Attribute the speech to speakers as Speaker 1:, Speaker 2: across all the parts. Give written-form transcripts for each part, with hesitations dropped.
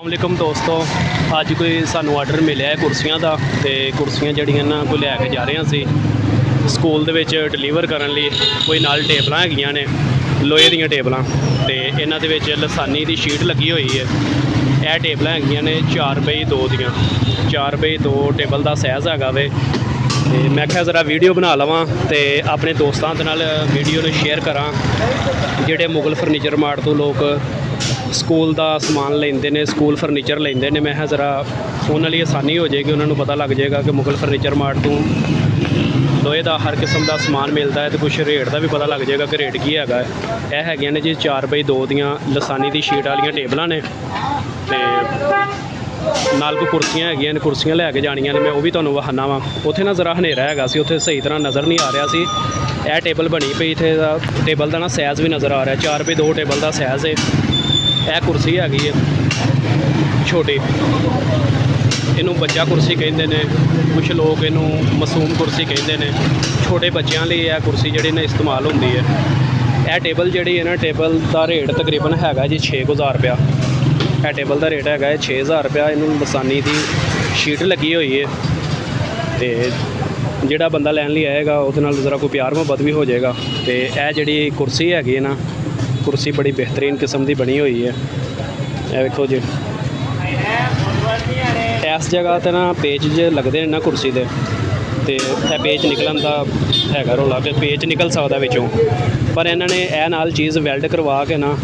Speaker 1: वालेकुम दोस्तों, अज कोई सानू आर्डर मिले है कुर्सियां का। तो कुर्सियां जड़ियां ना कोई लैके जा रहे हैं स्कूल डिलीवर करने लिए। कोई नाल टेबल हैगियां ने लोहे दी टेबल, तो इन्हां दे विच लसानी की शीट लगी हुई है। यह टेबल हैगियां ने 4x2 दियां, 4x2 टेबल का साइज़ हैगा वे। तो मैं क्या ज़रा वीडियो बना लवां तो अपने दोस्तों के नाल वीडियो में शेयर करा। जिहड़े मुगल फर्नीचर मार्ट तो लोग स्कूल का समान लेंदे ने, स्कूल फर्नीचर लेंदे ने, मैं ज़रा उन्होंने लिए आसानी हो जाएगी, उन्होंने पता लग जाएगा कि मुगल फर्नीचर मार्ट तो लोहे का हर किस्म का समान मिलता है। तो कुछ रेट का भी पता लग जाएगा कि रेट की है। यह है जी 4x2 दियाँ लसानी की शीट वाली टेबल ने, तो नाल कोई कुर्सियाँ हैगियां ने, कुर्सियाँ लैके जानियां ने। मैं वो भी तुहानूं विखाना वा। उत्थे ना ज़रा हनेरा हैगा सी, उत्थे सही तरह नज़र नहीं आ रहा सी। यह टेबल बनी पई, इत्थे टेबल का ना साइज़ भी नज़र आ रहा है, 4x2 टेबल का साइज़ है। यह कुर्सी हैगी है छोटी, इनू बच्चा कुर्सी कहते हैं, कुछ लोग इनू मासूम कुर्सी कहते हैं। छोटे बच्चों लिए यह कुर्सी जी ने इस्तेमाल होती है। यह टेबल जी है ना, टेबल का रेट तकरीबन है जी 6,000 रुपया। यह टेबल का रेट है 6,000 रुपया। इनू लसानी की शीट लगी हुई है। तो जोड़ा बंदा लैन लिए आएगा वो ज़रा कोई प्यार मुहब्बत भी हो जाएगा। तो यह जी कुर्सी हैगी ना, कुर्सी बड़ी बेहतरीन किस्म की बनी हुई है। यह देखो जी, इस जगह तो ना पेच जे लगते हैं ना कुर्सी के, तो यह पेच निकलन का है रौला कि पेच निकल सकता विचों, पर इन्होंने यह नाल चीज़ वैल्ड करवा के ना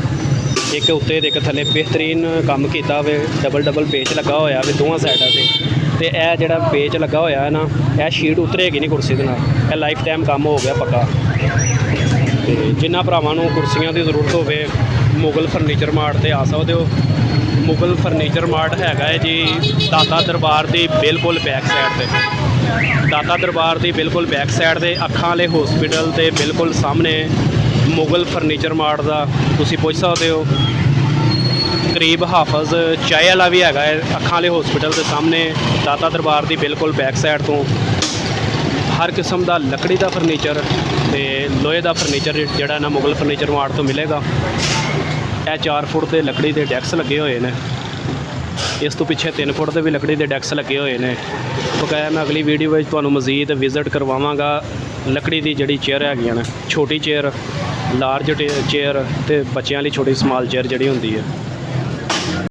Speaker 1: एक उत्ते एक थले बेहतरीन काम किया हुए। डबल पेच लगा होया वे दोवां साइडों से। तो यह जोड़ा पेच लगा होया है ना, यह शीट उतरेगी नहीं कुर्सी के नाल, यह लाइफ टाइम काम हो गया पक्का। तो जिन्होंने भरावां नूं कुर्सियां की जरूरत हो मुगल फर्नीचर मार्ट से आ सकते हो। मुगल फर्नीचर मार्ट है जी दाता दरबार की बिल्कुल बैक साइड से, दाता दरबार की बिल्कुल बैक साइड से अखां वाले हॉस्पिटल के बिल्कुल सामने मुगल फर्नीचर मार्ट का तुसीं पुछ सकते हो। करीब हाफज चाय वाला भी है अखां वाले हॉस्पिटल के सामने, दाता दरबार की बिल्कुल बैक साइड तो हर किस्म का लकड़ी का फर्नीचर तो लोहे का फर्नीचर जोड़ा ना मुगल फर्नीचर मार्ट तो मिलेगा। यह 4 फुट के लकड़ी के डैक्स लगे हुए हैं, इस तो पिछे 3 फुट के भी लकड़ी के डैक्स लगे हुए हैं। बकाया मैं अगली वीडियो में तुहानूं मज़ीद विजिट करवावांगा लकड़ी की जिहड़ी चेयर हैगियां ने, छोटी चेयर, लार्ज चेयर तो बच्चों वाली छोटी स्मॉल चेयर जिहड़ी हुंदी है।